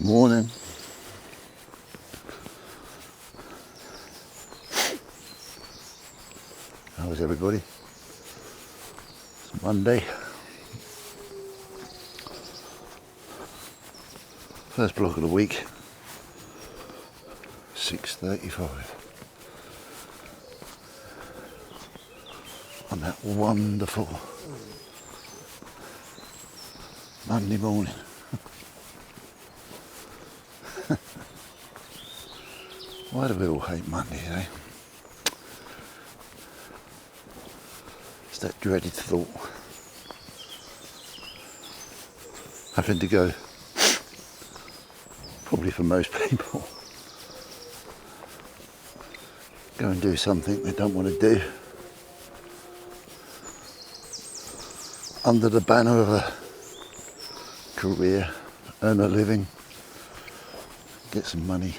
Morning. How's everybody? It's Monday. First block of the week. 6:35. On that wonderful Monday morning. Why do we all hate Mondays, eh? It's that dreaded thought. Having to go, probably for most people, go and do something they don't want to do under the banner of a career, earn a living, get some money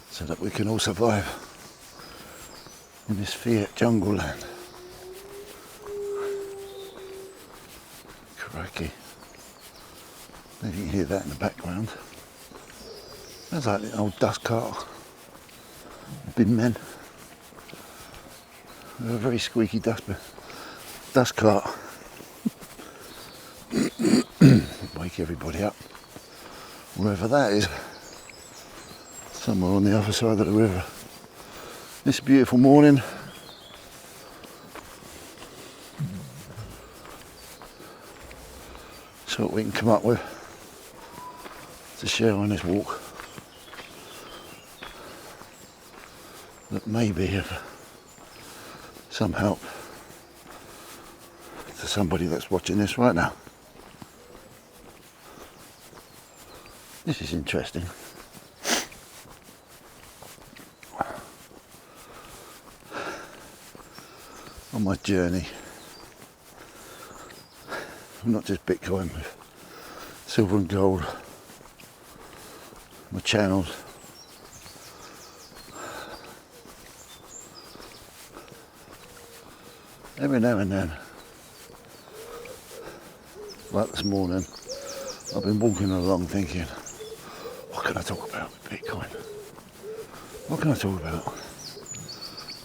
so that we can all survive in this fiat jungle land. Crikey. You can hear that in the background. Sounds like the old dust cart. Bin men. With a very squeaky dust cart. Wake everybody up. Wherever that is. Somewhere on the other side of the river. This beautiful morning. So what we can come up with to share on this walk that may be of some help to somebody that's watching this right now. This is interesting. On my journey, not just Bitcoin, with silver and gold, my channels, every now and then, like this morning, I've been walking along thinking, what can I talk about with Bitcoin? What can I talk about?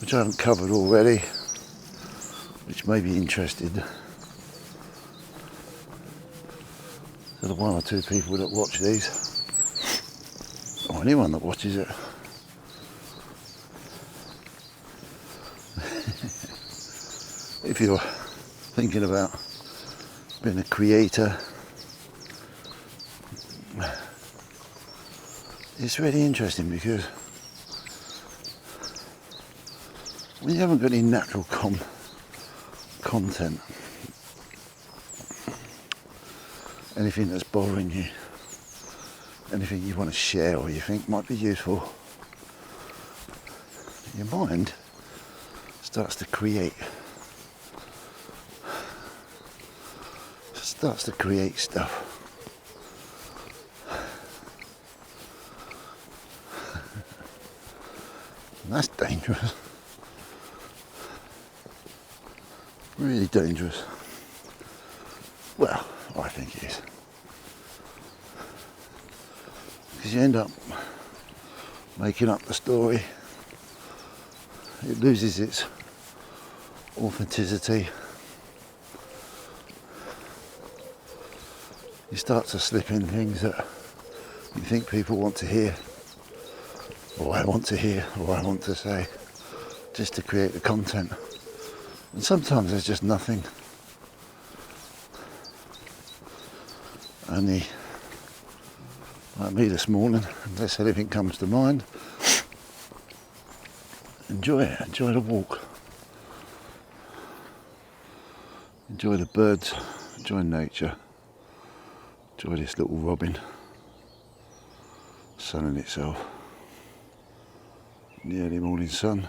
Which I haven't covered already, which may be interested to the one or two people that watch these, or anyone that watches it. If you're thinking about being a creator, it's really interesting because when you haven't got any natural content, anything that's bothering you, anything you want to share or you think might be useful, your mind starts to create stuff. And that's dangerous. Really dangerous. Well, I think it is. Because you end up making up the story. It loses its authenticity. You start to slip in things that you think people want to hear, or I want to hear, or I want to say, just to create the content. And sometimes there's just nothing. Only, like me this morning, unless anything comes to mind, enjoy it, enjoy the walk. Enjoy the birds, enjoy nature. Enjoy this little robin sunning itself in the early morning sun.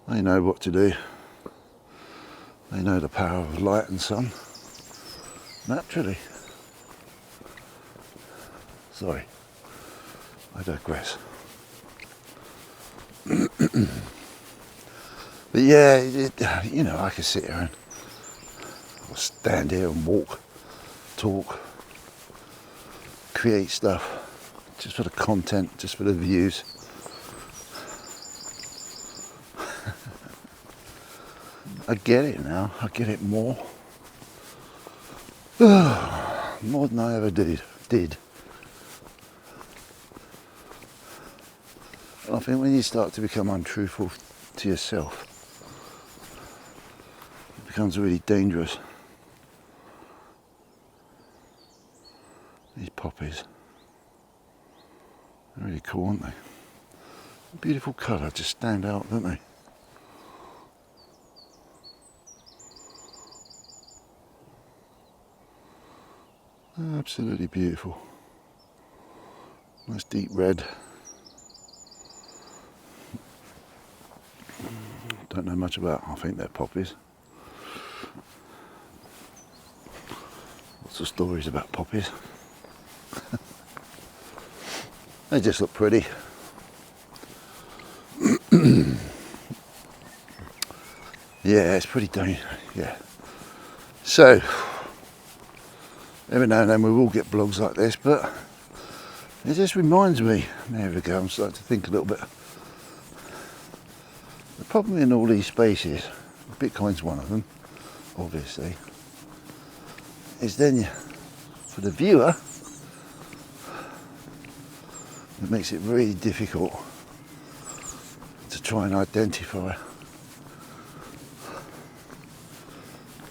They know what to do. They know the power of light and sun, naturally. Sorry, I digress. But yeah, you know, I could sit here and I stand here and walk, talk, create stuff, just for the content, just for the views. I get it now, I get it more. More than I ever did. And I think when you start to become untruthful to yourself, it becomes really dangerous. These poppies, they're really cool, aren't they? Beautiful colour, just stand out, don't they? Absolutely beautiful. Nice deep red. Don't know much about, I think they're poppies. Lots of stories about poppies. They just look pretty. Yeah, it's pretty dangerous. Yeah. So, every now and then we will get blogs like this, but it just reminds me. There we go. I'm starting to think a little bit. The problem in all these spaces, Bitcoin's one of them, obviously, is then for the viewer, it makes it really difficult to try and identify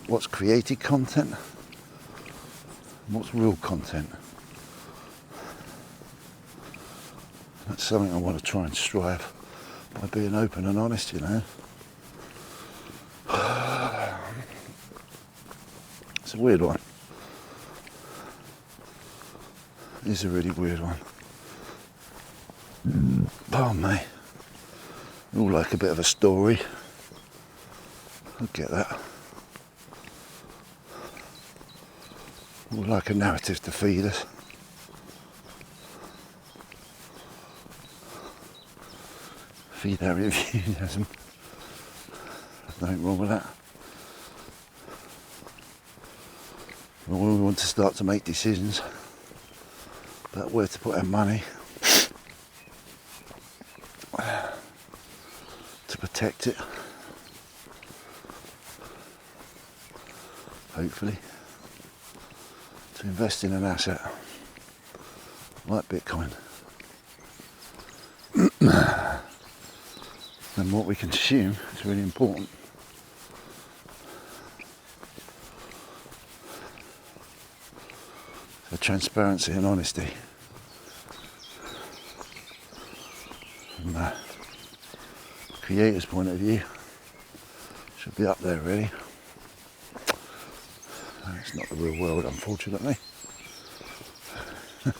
what's created content and what's real content. That's something I want to try and strive by being open and honest, you know. It's a weird one. It's a really weird one. Pardon me. All like a bit of a story. I get that. All like a narrative to feed us. Feed our enthusiasm. There's nothing wrong with that. But when we want to start to make decisions about where to put our money to protect it, hopefully, to invest in an asset like Bitcoin, then what we consume is really important. So transparency and honesty. From the creator's point of view, should be up there really. It's not the real world, unfortunately. It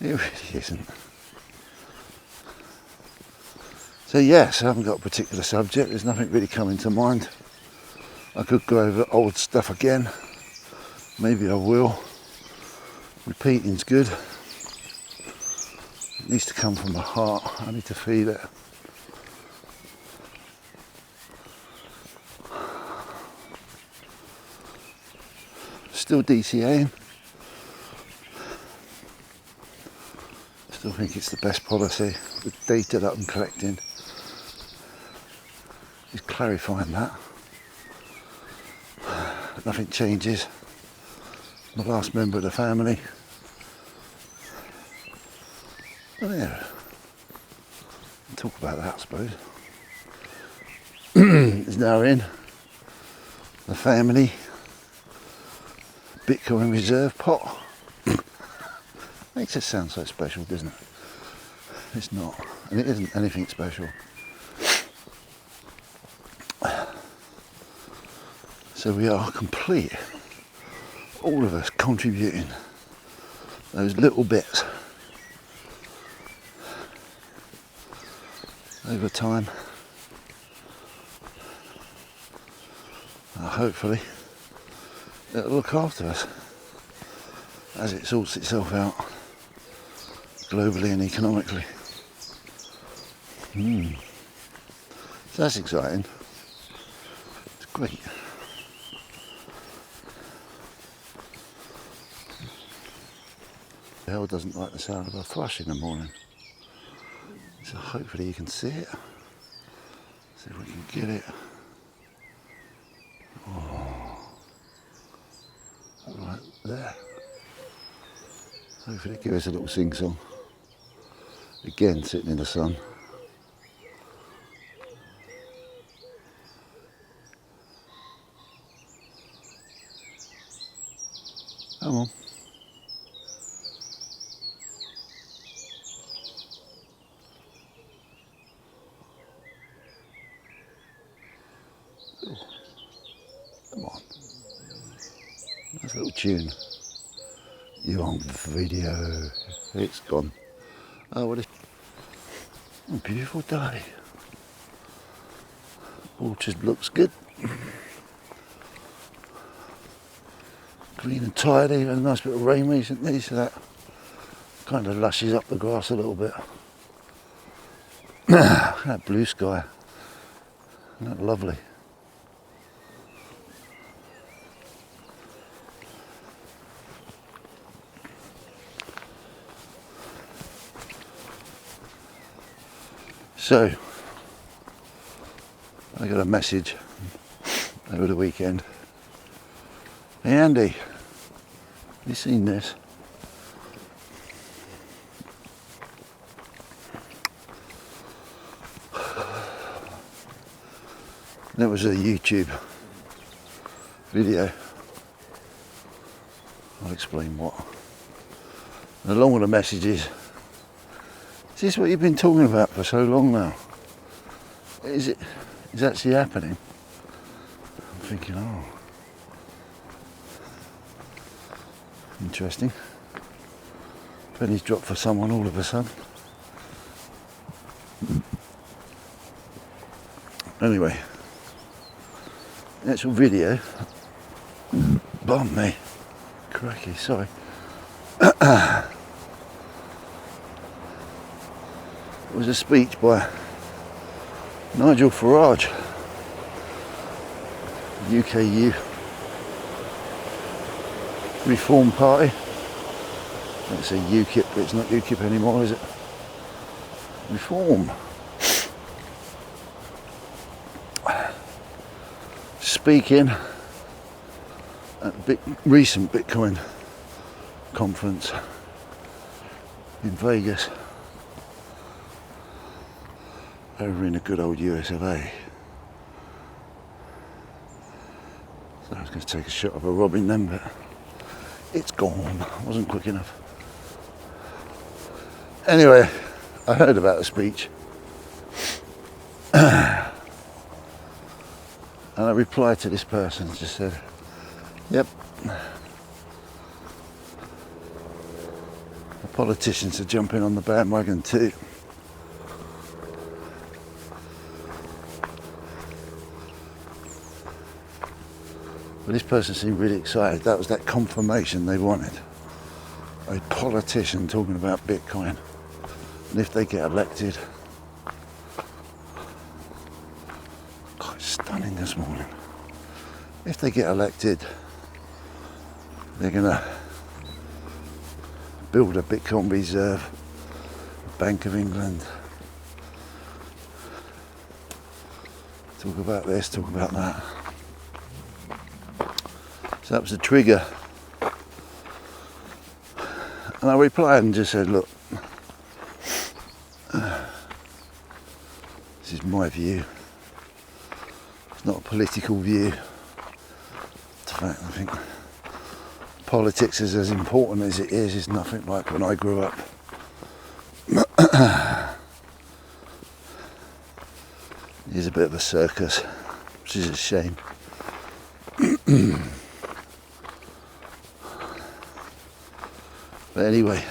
really isn't. So yes, I haven't got a particular subject, there's nothing really coming to mind. I could go over old stuff again, maybe I will. Repeating's good. It needs to come from the heart, I need to feed it. Still DCAing. Still think it's the best policy. The data that I'm collecting is clarifying that. Nothing changes. The last member of the family. Oh yeah. We'll talk about that, I suppose. Is now in the family Bitcoin reserve pot. Makes it sound so special, doesn't it? It's not, and it isn't anything special. So we are complete, all of us contributing those little bits over time. Hopefully it'll look after us as it sorts itself out globally and economically. So that's exciting. It's great. The hell doesn't like the sound of a thrush in the morning. So hopefully you can see it. See if we can get it. Oh, right there. Hopefully it gives us a little sing-song. Again, sitting in the sun. Come on. Oh, come on. Nice little tune. You on video. It's gone. Oh, what a beautiful day. Orchard looks good. Clean and tidy. Had a nice bit of rain recently, so that kind of lushes up the grass a little bit. That blue sky. Isn't that lovely? So, I got a message over the weekend. Hey Andy, have you seen this? And it was a YouTube video. I'll explain what. And along with the message is this what you've been talking about for so long now? Is it actually happening? I'm thinking, oh, interesting. Penny's dropped for someone all of a sudden. Anyway, the actual video, bum me, cracky, sorry. It was a speech by Nigel Farage, UK Reform Party. Let's say UKIP, but it's not UKIP anymore, is it? Reform. Speaking at the recent Bitcoin conference in Vegas, over in the good old US of A. So I was going to take a shot of a Robin then, but it's gone. I wasn't quick enough. Anyway, I heard about the speech. And I replied to this person and just said, yep, the politicians are jumping on the bandwagon too. But this person seemed really excited. That was that confirmation they wanted. A politician talking about Bitcoin. And if they get elected, God, it's stunning this morning. If they get elected, they're gonna build a Bitcoin reserve, Bank of England. Talk about this, talk about that. So that was the trigger. And I replied and just said, look, this is my view. It's not a political view. In fact, I think politics is as important as it is. It's nothing like when I grew up. It is a bit of a circus, which is a shame. But anyway,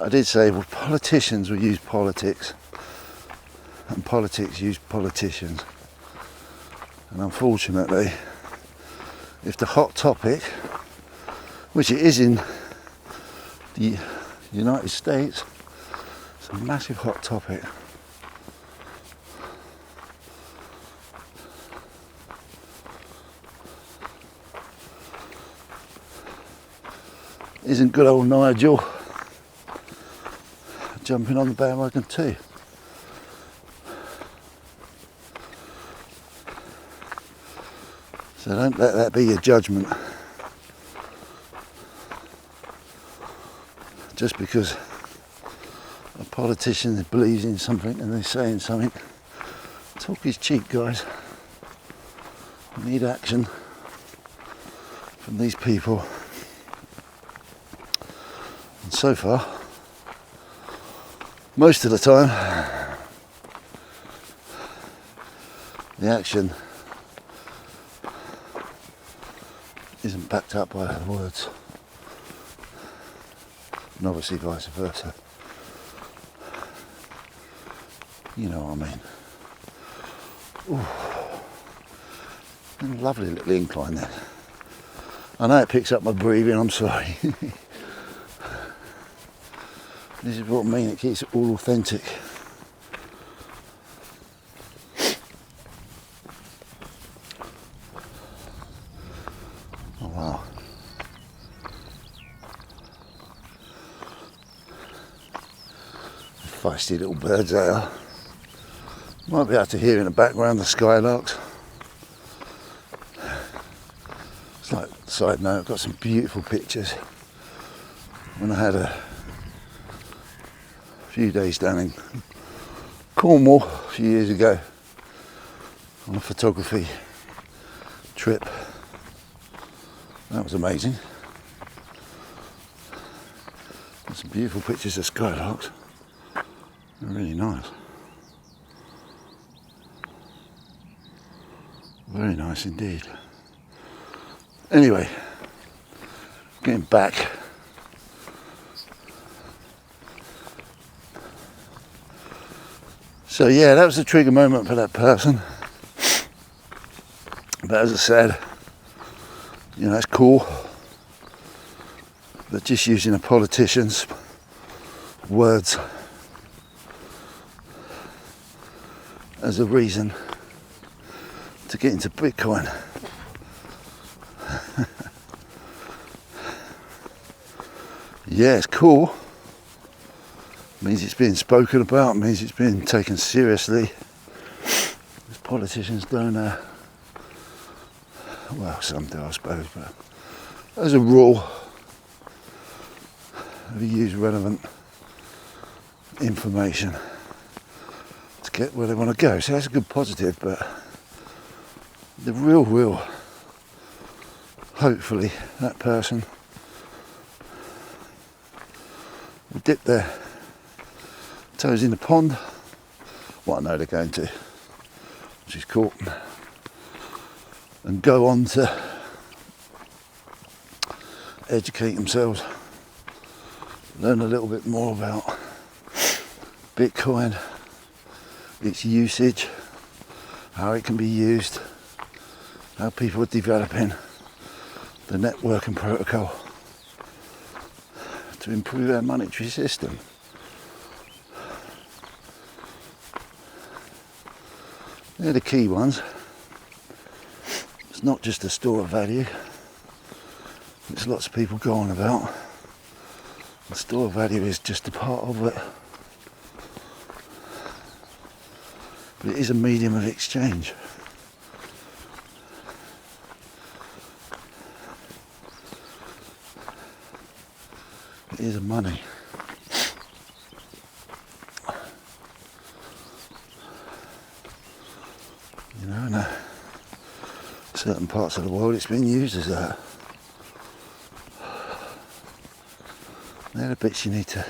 I did say, well, politicians will use politics and politics use politicians. And unfortunately, if the hot topic, which it is in the United States, it's a massive hot topic. isn't good old Nigel jumping on the bandwagon too. So don't let that be your judgment. Just because a politician believes in something and they're saying something, talk is cheap, guys. We need action from these people. And so far, most of the time, the action isn't backed up by the words, and obviously vice versa. You know what I mean. Ooh. Lovely little incline there. I know it picks up my breathing, I'm sorry. This is what I mean, it keeps it all authentic. Oh wow. Feisty little birds they are. Might be able to hear in the background the skylarks. It's like, side note, I've got some beautiful pictures when I had a few days down in Cornwall a few years ago on a photography trip. That was amazing. Got some beautiful pictures of skylarks. They're really nice. Very nice indeed. Anyway, getting back. So yeah, that was a trigger moment for that person. But as I said, you know, that's cool. But just using a politician's words as a reason to get into Bitcoin. Yeah, it's cool. Means it's being spoken about, means it's being taken seriously. As politicians don't, well, some do I suppose, but as a rule, they use relevant information to get where they want to go. So that's a good positive, but the real, hopefully that person will dip their toes in the pond. Well, I know they're going to, which is cool, and go on to educate themselves, learn a little bit more about Bitcoin, its usage, how it can be used, how people are developing the networking protocol to improve our monetary system. They're the key ones. It's not just a store of value, which lots of people go on about. The store of value is just a part of it. But it is a medium of exchange. It is a money. You know, in certain parts of the world it's been used as that. They're the bits you need to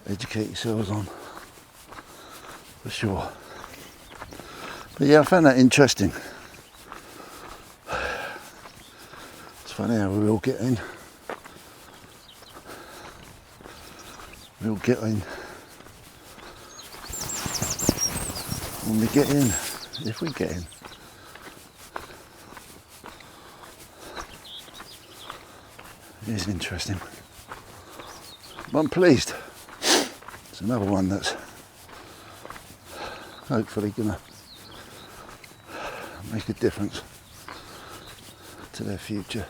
educate yourselves on, for sure. But yeah, I found that interesting. It's funny how we all get in. We'll get in when we get in, if we get in. It is interesting. But I'm pleased. It's another one that's hopefully gonna make a difference to their future.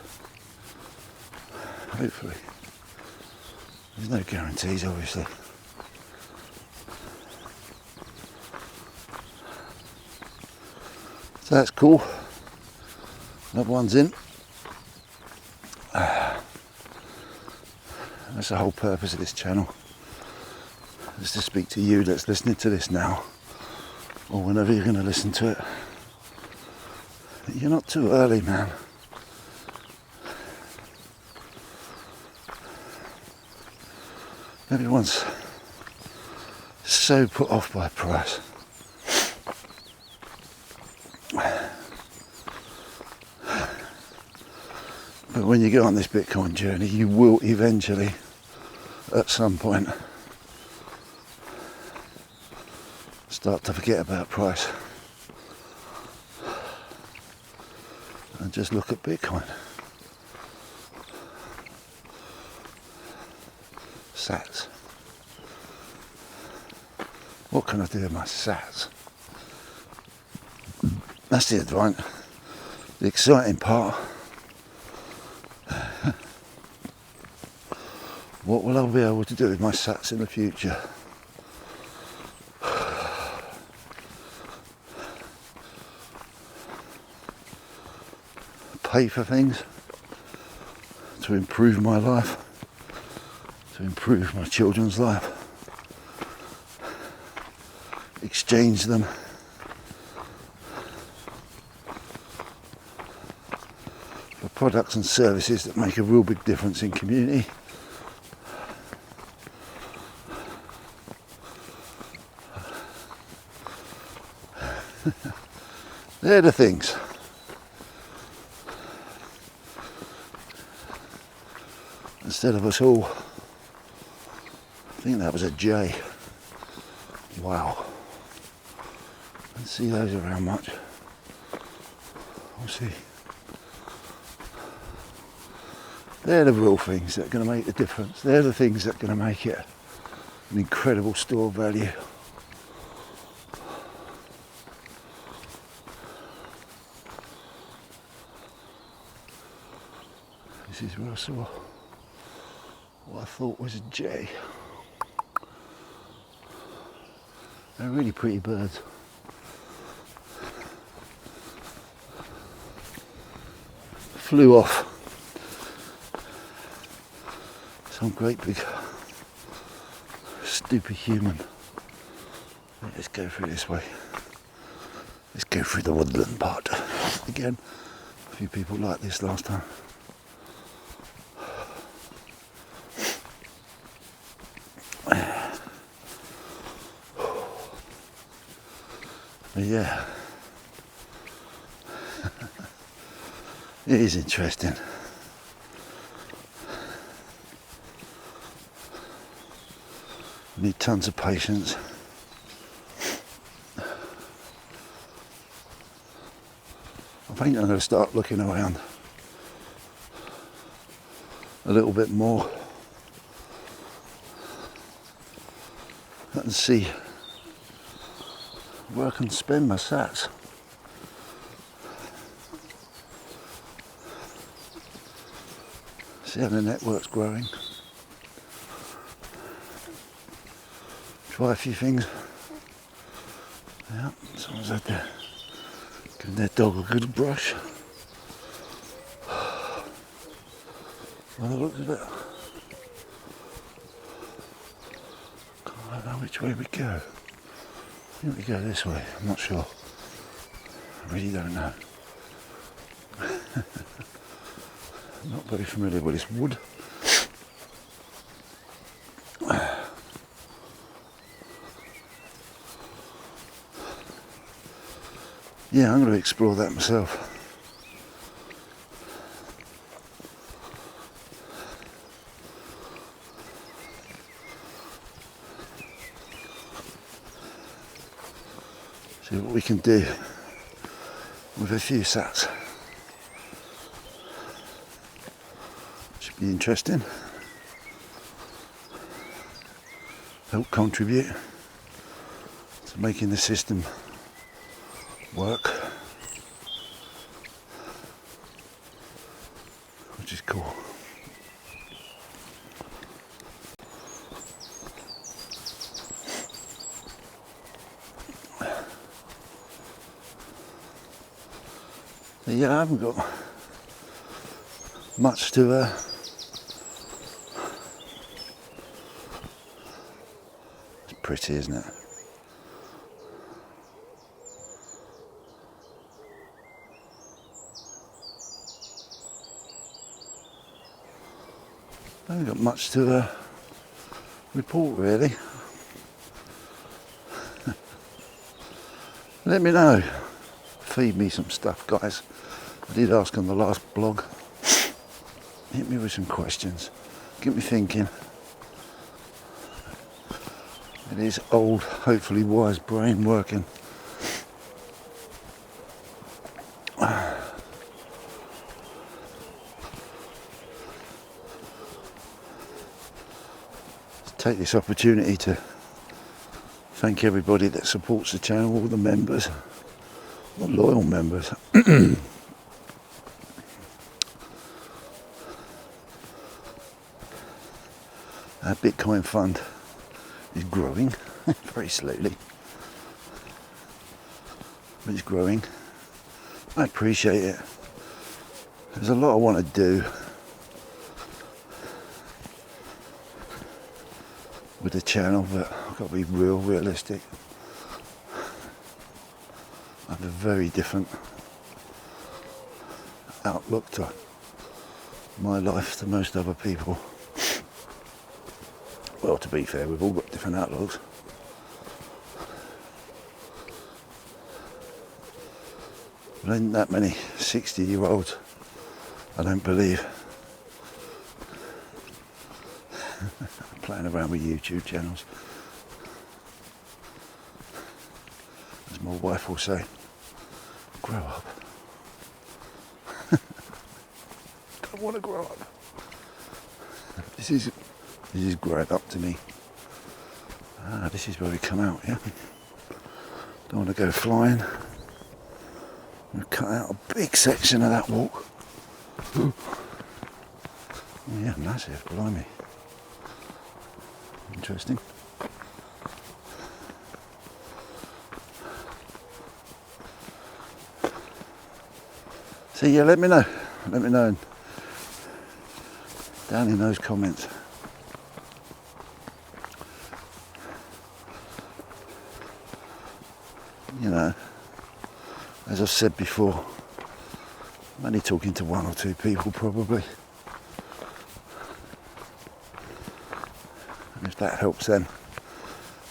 hopefully. There's no guarantees, obviously. So that's cool. Another one's in. That's the whole purpose of this channel. Is to speak to you that's listening to this now, or whenever you're going to listen to it. You're not too early, man. Everyone's so put off by price. But when you go on this Bitcoin journey, you will eventually, at some point, start to forget about price and just look at Bitcoin. Sats. What can I do with my sats? That's the advantage, the exciting part. What will I be able to do with my sats in the future? Pay for things to improve my life, to improve my children's life, exchange them for products and services that make a real big difference in community. They're the things. Instead of us all, I think that was a J. Wow. I don't see those around much. We'll see. They're the real things that are going to make the difference. They're the things that are going to make it an incredible store of value. This is where I saw what I thought was a jay. They're really pretty birds. Flew off. Some great big stupid human. Let's go through this way. Let's go through the woodland part. Again, a few people liked this last time. But yeah, it is interesting. You need tons of patience. I think I'm going to start looking around a little bit more and see where I can spend my sats. See how the network's growing. Try a few things. Yeah, someone's out there giving their dog a good brush. By the looks of it, I don't know which way we go. I think we go this way, I'm not sure. I really don't know. I'm not very familiar with this wood. Yeah, I'm going to explore that myself. See what we can do with a few sats. Should be interesting. Help contribute to making the system work, which is cool. yeah, I haven't got much to it's pretty, isn't it? I haven't got much to report really. Let me know. Feed me some stuff, guys. I did ask on the last blog. Hit me with some questions. Get me thinking. It is old, hopefully wise brain working. Take this opportunity to thank everybody that supports the channel, all the members, the loyal members. Our Bitcoin fund is growing very slowly, but it's growing. I appreciate it. There's a lot I want to do with the channel, but I've got to be realistic. I have a very different outlook to my life to most other people. Well, to be fair, we've all got different outlooks. There ain't that many 60-year-olds, I don't believe, playing around with YouTube channels. As my wife will say, grow up. Don't want to grow up. This is growing up to me. This is where we come out, yeah? Don't want to go flying. I'm going to cut out a big section of that walk. Oh, yeah, massive, blimey. Interesting. So yeah, let me know down in those comments. You know, as I've said before, I'm only talking to one or two people probably. And if that helps them,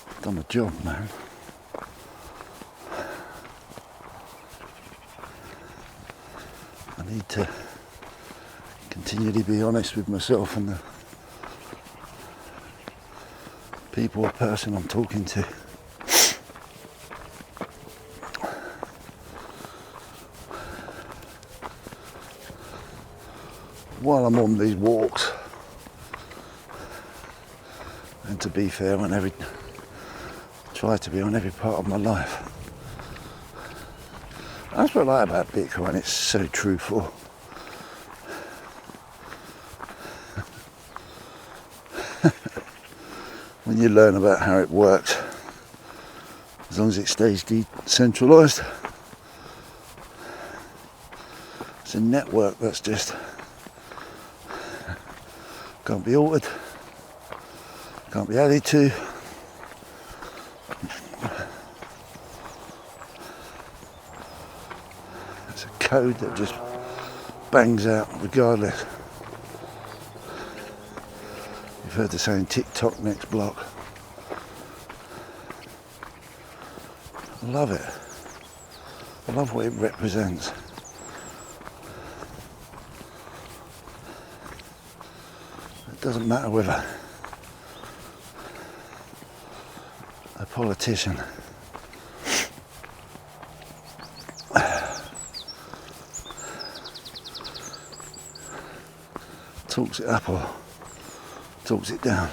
I've done the job, man. I need to continually be honest with myself and the people or person I'm talking to. While I'm on these walks, and to be fair, try to be on every part of my life. That's what I like about Bitcoin, it's so truthful. When you learn about how it works, as long as it stays decentralized, it's a network that's just can't be altered, can't be added to. It's a code that just bangs out regardless. You've heard the saying TikTok next block. I love it. I love what it represents. It doesn't matter whether a politician talks it up or talks it down.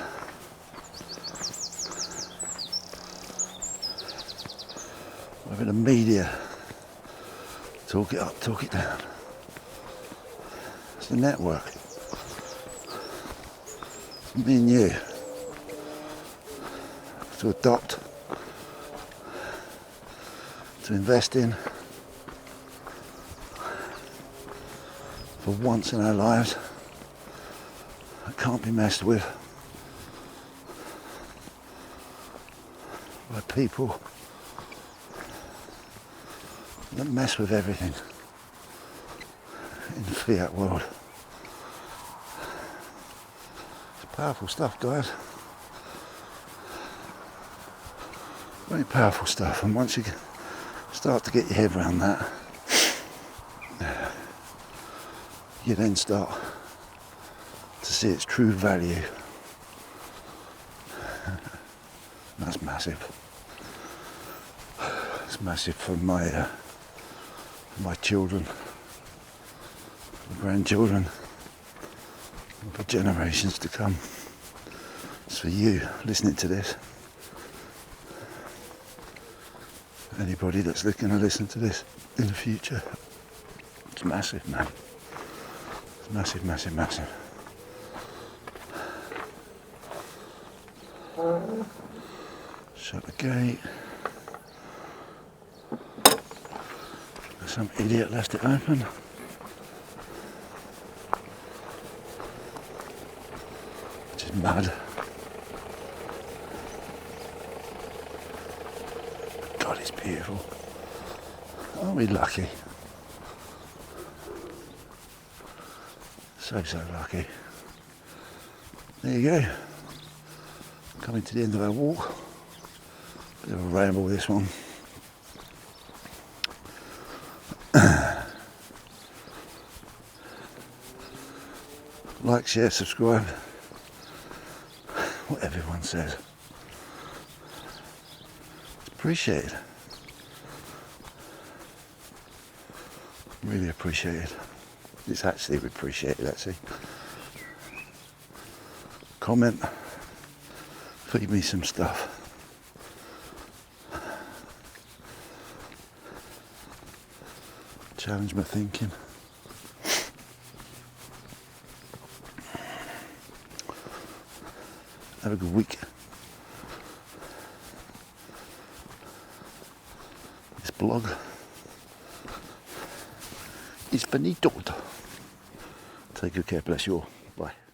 Whether the media talk it up, talk it down. It's the network. Me and you to adopt, to invest in, for once in our lives that can't be messed with by people that mess with everything in the fiat world. It's powerful stuff, guys. Very powerful stuff, and once you start to get your head around that, you then start to see its true value. That's massive. It's massive for my children, my grandchildren, and for generations to come. It's for you listening to this. Anybody that's going to listen to this in the future. It's massive, man. It's massive, massive, massive. Shut the gate. Some idiot left it open. Which is mad. God, it's beautiful. Aren't we lucky? So lucky. There you go. Coming to the end of our walk. Bit of a ramble, this one. Like, share, subscribe. What everyone says. It's appreciated. Really appreciated. It's actually appreciated, actually. Comment. Feed me some stuff. Challenge my thinking. Have a good week. This blog is finito. Take good care, bless you all. Bye.